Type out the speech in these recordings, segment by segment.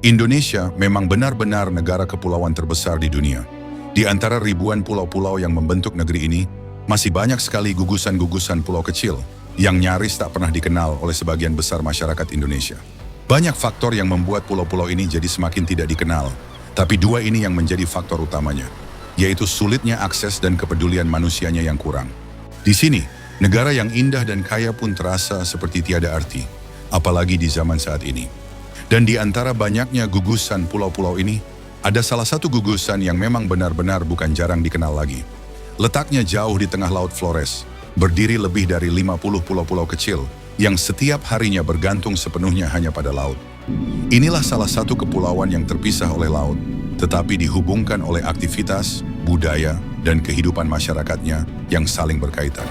Indonesia memang benar-benar negara kepulauan terbesar di dunia. Di antara ribuan pulau-pulau yang membentuk negeri ini, masih banyak sekali gugusan-gugusan pulau kecil yang nyaris tak pernah dikenal oleh sebagian besar masyarakat Indonesia. Banyak faktor yang membuat pulau-pulau ini jadi semakin tidak dikenal, tapi dua ini yang menjadi faktor utamanya, yaitu sulitnya akses dan kepedulian manusianya yang kurang. Di sini, negara yang indah dan kaya pun terasa seperti tiada arti, apalagi di zaman saat ini. Dan di antara banyaknya gugusan pulau-pulau ini, ada salah satu gugusan yang memang benar-benar bukan jarang dikenal lagi. Letaknya jauh di tengah Laut Flores, berdiri lebih dari 50 pulau-pulau kecil yang setiap harinya bergantung sepenuhnya hanya pada laut. Inilah salah satu kepulauan yang terpisah oleh laut, tetapi dihubungkan oleh aktivitas, budaya, dan kehidupan masyarakatnya yang saling berkaitan.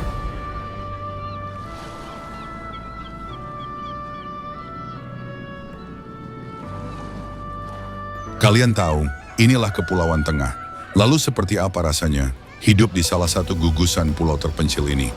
Kalian tahu, inilah Kepulauan Tengah. Lalu seperti apa rasanya hidup di salah satu gugusan pulau terpencil ini?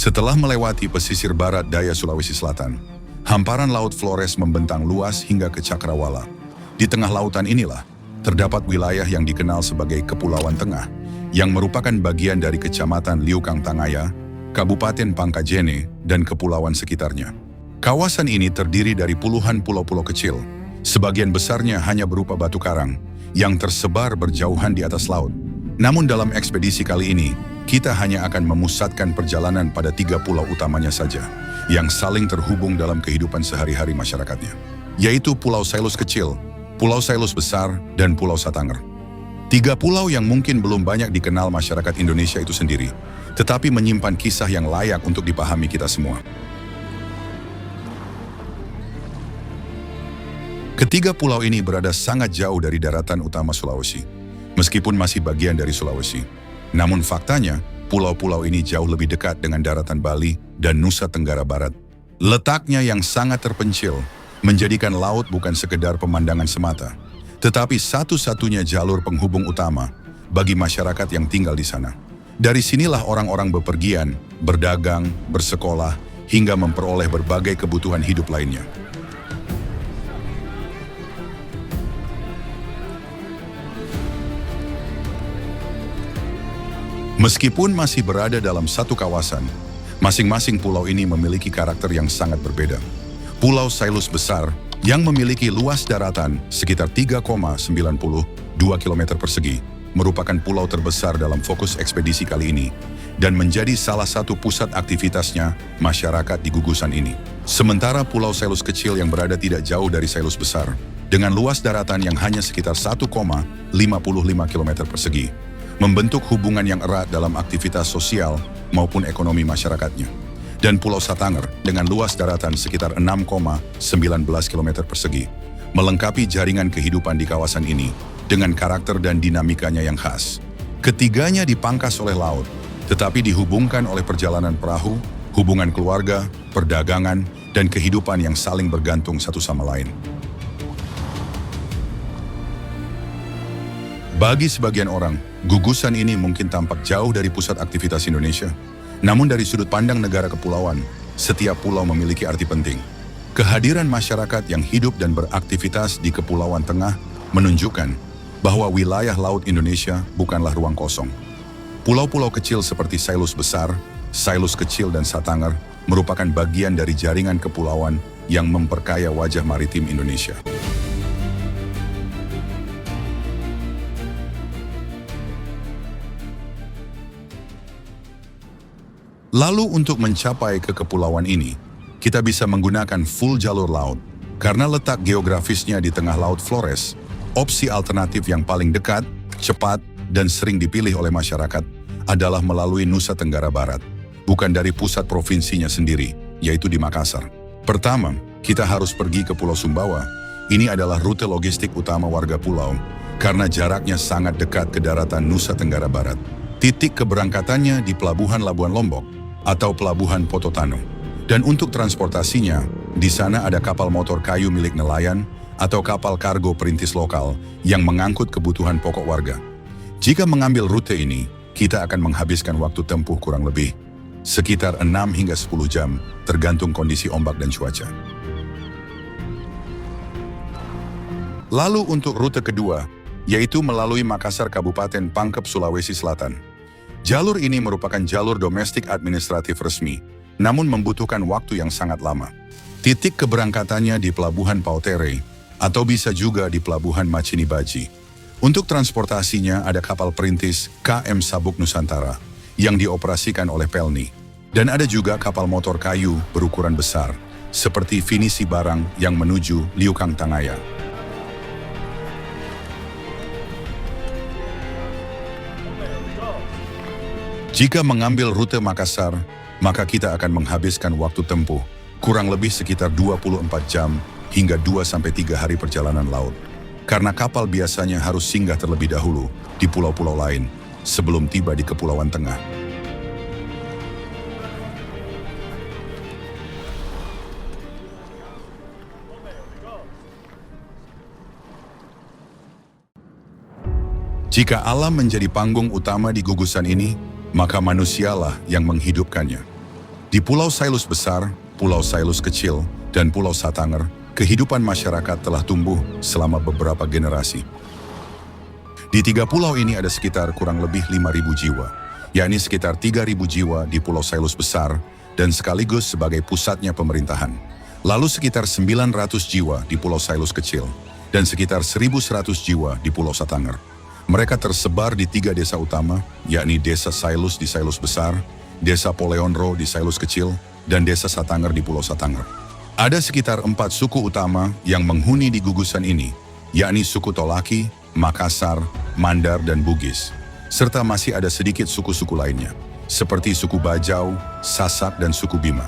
Setelah melewati pesisir barat daya Sulawesi Selatan, hamparan Laut Flores membentang luas hingga ke Cakrawala. Di tengah lautan inilah, terdapat wilayah yang dikenal sebagai Kepulauan Tengah, yang merupakan bagian dari Kecamatan Liukang Tangaya, Kabupaten Pangkajene, dan kepulauan sekitarnya. Kawasan ini terdiri dari puluhan pulau-pulau kecil, sebagian besarnya hanya berupa batu karang, yang tersebar berjauhan di atas laut. Namun dalam ekspedisi kali ini, kita hanya akan memusatkan perjalanan pada 3 pulau utamanya saja, yang saling terhubung dalam kehidupan sehari-hari masyarakatnya, yaitu Pulau Sailus Kecil, Pulau Sailus Besar, dan Pulau Satanger. 3 pulau yang mungkin belum banyak dikenal masyarakat Indonesia itu sendiri, tetapi menyimpan kisah yang layak untuk dipahami kita semua. Ketiga pulau ini berada sangat jauh dari daratan utama Sulawesi, meskipun masih bagian dari Sulawesi. Namun faktanya, pulau-pulau ini jauh lebih dekat dengan daratan Bali dan Nusa Tenggara Barat. Letaknya yang sangat terpencil, menjadikan laut bukan sekedar pemandangan semata, tetapi satu-satunya jalur penghubung utama bagi masyarakat yang tinggal di sana. Dari sinilah orang-orang bepergian, berdagang, bersekolah, hingga memperoleh berbagai kebutuhan hidup lainnya. Meskipun masih berada dalam satu kawasan, masing-masing pulau ini memiliki karakter yang sangat berbeda. Pulau Sailus Besar, yang memiliki luas daratan sekitar 3,92 km persegi, merupakan pulau terbesar dalam fokus ekspedisi kali ini, dan menjadi salah satu pusat aktivitasnya masyarakat di gugusan ini. Sementara Pulau Sailus Kecil yang berada tidak jauh dari Sailus Besar, dengan luas daratan yang hanya sekitar 1,55 km persegi, membentuk hubungan yang erat dalam aktivitas sosial maupun ekonomi masyarakatnya. Dan Pulau Satanger dengan luas daratan sekitar 6,19 km persegi, melengkapi jaringan kehidupan di kawasan ini dengan karakter dan dinamikanya yang khas. Ketiganya dipangkas oleh laut, tetapi dihubungkan oleh perjalanan perahu, hubungan keluarga, perdagangan, dan kehidupan yang saling bergantung satu sama lain. Bagi sebagian orang, gugusan ini mungkin tampak jauh dari pusat aktivitas Indonesia. Namun dari sudut pandang negara kepulauan, setiap pulau memiliki arti penting. Kehadiran masyarakat yang hidup dan beraktivitas di Kepulauan Tengah menunjukkan bahwa wilayah laut Indonesia bukanlah ruang kosong. Pulau-pulau kecil seperti Sailus Besar, Sailus Kecil, dan Satanger merupakan bagian dari jaringan kepulauan yang memperkaya wajah maritim Indonesia. Lalu untuk mencapai ke kepulauan ini, kita bisa menggunakan full jalur laut. Karena letak geografisnya di tengah Laut Flores, opsi alternatif yang paling dekat, cepat, dan sering dipilih oleh masyarakat adalah melalui Nusa Tenggara Barat, bukan dari pusat provinsinya sendiri, yaitu di Makassar. Pertama, kita harus pergi ke Pulau Sumbawa. Ini adalah rute logistik utama warga pulau, karena jaraknya sangat dekat ke daratan Nusa Tenggara Barat. Titik keberangkatannya di Pelabuhan Labuan Lombok atau Pelabuhan Pototano. Dan untuk transportasinya, di sana ada kapal motor kayu milik nelayan atau kapal kargo perintis lokal yang mengangkut kebutuhan pokok warga. Jika mengambil rute ini, kita akan menghabiskan waktu tempuh kurang lebih sekitar 6 hingga 10 jam, tergantung kondisi ombak dan cuaca. Lalu untuk rute kedua, yaitu melalui Makassar Kabupaten Pangkep, Sulawesi Selatan. Jalur ini merupakan jalur domestik administratif resmi, namun membutuhkan waktu yang sangat lama. Titik keberangkatannya di Pelabuhan Pautere, atau bisa juga di Pelabuhan Macinibaji. Untuk transportasinya ada kapal perintis KM Sabuk Nusantara, yang dioperasikan oleh Pelni. Dan ada juga kapal motor kayu berukuran besar, seperti Finisi Barang yang menuju Liukang Tangaya. Jika mengambil rute Makassar, maka kita akan menghabiskan waktu tempuh kurang lebih sekitar 24 jam hingga 2-3 hari perjalanan laut. Karena kapal biasanya harus singgah terlebih dahulu di pulau-pulau lain sebelum tiba di Kepulauan Tengah. Jika alam menjadi panggung utama di gugusan ini, maka manusialah yang menghidupkannya. Di Pulau Sailus Besar, Pulau Sailus Kecil, dan Pulau Satanger, kehidupan masyarakat telah tumbuh selama beberapa generasi. Di 3 pulau ini ada sekitar kurang lebih 5.000 jiwa, yakni sekitar 3.000 jiwa di Pulau Sailus Besar dan sekaligus sebagai pusatnya pemerintahan. Lalu sekitar 900 jiwa di Pulau Sailus Kecil dan sekitar 1.100 jiwa di Pulau Satanger. Mereka tersebar di 3 desa utama, yakni Desa Sailus di Sailus Besar, Desa Poleonro di Sailus Kecil, dan Desa Satanger di Pulau Satanger. Ada sekitar 4 suku utama yang menghuni di gugusan ini, yakni suku Tolaki, Makassar, Mandar, dan Bugis. Serta masih ada sedikit suku-suku lainnya, seperti suku Bajau, Sasak, dan suku Bima.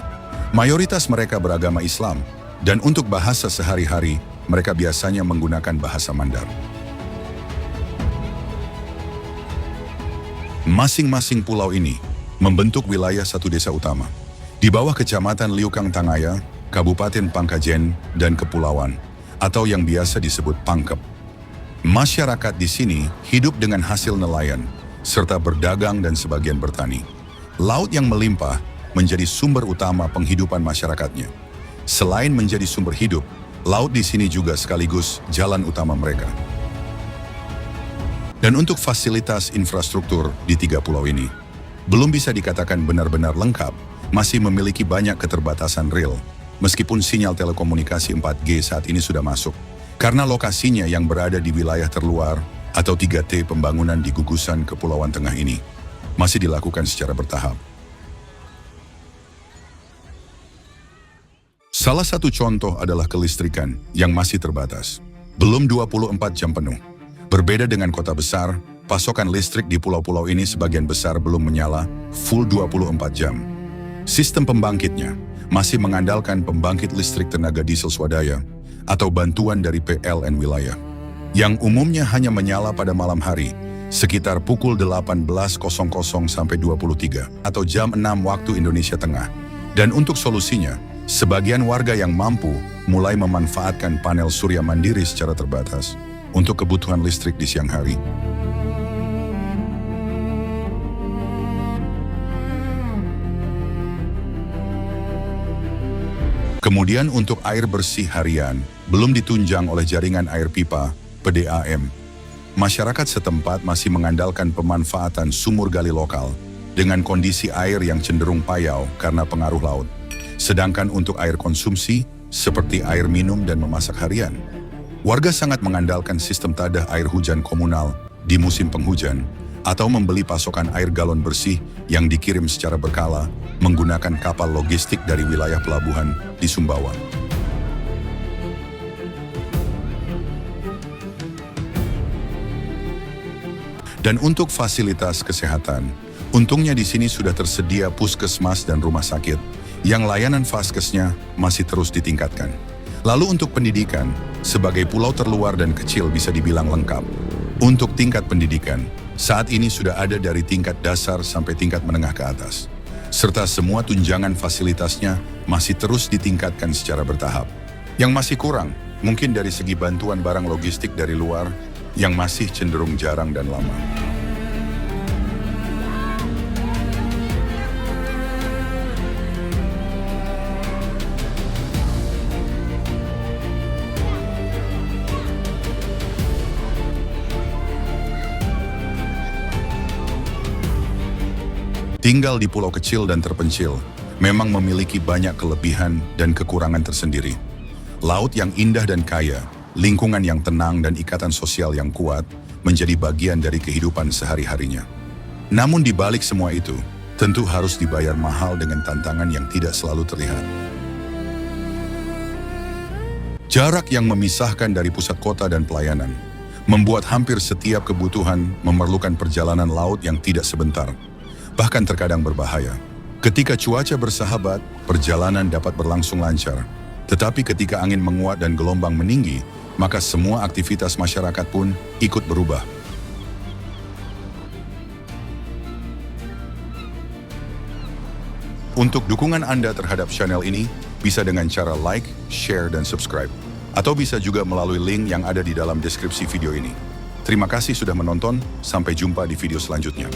Mayoritas mereka beragama Islam, dan untuk bahasa sehari-hari, mereka biasanya menggunakan bahasa Mandar. Masing-masing pulau ini membentuk wilayah satu desa utama. Di bawah Kecamatan Liukang Tangaya, Kabupaten Pangkajen, dan Kepulauan, atau yang biasa disebut Pangkep. Masyarakat di sini hidup dengan hasil nelayan, serta berdagang dan sebagian bertani. Laut yang melimpah menjadi sumber utama penghidupan masyarakatnya. Selain menjadi sumber hidup, laut di sini juga sekaligus jalan utama mereka. Dan untuk fasilitas infrastruktur di 3 pulau ini, belum bisa dikatakan benar-benar lengkap, masih memiliki banyak keterbatasan real, meskipun sinyal telekomunikasi 4G saat ini sudah masuk. Karena lokasinya yang berada di wilayah terluar atau 3T pembangunan di gugusan Kepulauan Tengah ini masih dilakukan secara bertahap. Salah satu contoh adalah kelistrikan yang masih terbatas. Belum 24 jam penuh. Berbeda dengan kota besar, pasokan listrik di pulau-pulau ini sebagian besar belum menyala full 24 jam. Sistem pembangkitnya masih mengandalkan pembangkit listrik tenaga diesel swadaya atau bantuan dari PLN wilayah, yang umumnya hanya menyala pada malam hari, sekitar pukul 18.00 sampai 23 atau jam 6 waktu Indonesia Tengah. Dan untuk solusinya, sebagian warga yang mampu mulai memanfaatkan panel surya mandiri secara terbatas untuk kebutuhan listrik di siang hari. Kemudian untuk air bersih harian, belum ditunjang oleh jaringan air pipa, PDAM. Masyarakat setempat masih mengandalkan pemanfaatan sumur gali lokal dengan kondisi air yang cenderung payau karena pengaruh laut. Sedangkan untuk air konsumsi, seperti air minum dan memasak harian, warga sangat mengandalkan sistem tadah air hujan komunal di musim penghujan atau membeli pasokan air galon bersih yang dikirim secara berkala menggunakan kapal logistik dari wilayah pelabuhan di Sumbawa. Dan untuk fasilitas kesehatan, untungnya di sini sudah tersedia puskesmas dan rumah sakit yang layanan vaskesnya masih terus ditingkatkan. Lalu untuk pendidikan, sebagai pulau terluar dan kecil bisa dibilang lengkap. Untuk tingkat pendidikan, Saat ini sudah ada dari tingkat dasar sampai tingkat menengah ke atas, serta semua tunjangan fasilitasnya masih terus ditingkatkan secara bertahap. Yang masih kurang, mungkin dari segi bantuan barang logistik dari luar, yang masih cenderung jarang dan lama. Tinggal di pulau kecil dan terpencil, memang memiliki banyak kelebihan dan kekurangan tersendiri. Laut yang indah dan kaya, lingkungan yang tenang dan ikatan sosial yang kuat menjadi bagian dari kehidupan sehari-harinya. Namun di balik semua itu, tentu harus dibayar mahal dengan tantangan yang tidak selalu terlihat. Jarak yang memisahkan dari pusat kota dan pelayanan membuat hampir setiap kebutuhan memerlukan perjalanan laut yang tidak sebentar, bahkan terkadang berbahaya. Ketika cuaca bersahabat, perjalanan dapat berlangsung lancar. Tetapi ketika angin menguat dan gelombang meninggi, maka semua aktivitas masyarakat pun ikut berubah. Untuk dukungan Anda terhadap channel ini, bisa dengan cara like, share, dan subscribe. Atau bisa juga melalui link yang ada di dalam deskripsi video ini. Terima kasih sudah menonton, sampai jumpa di video selanjutnya.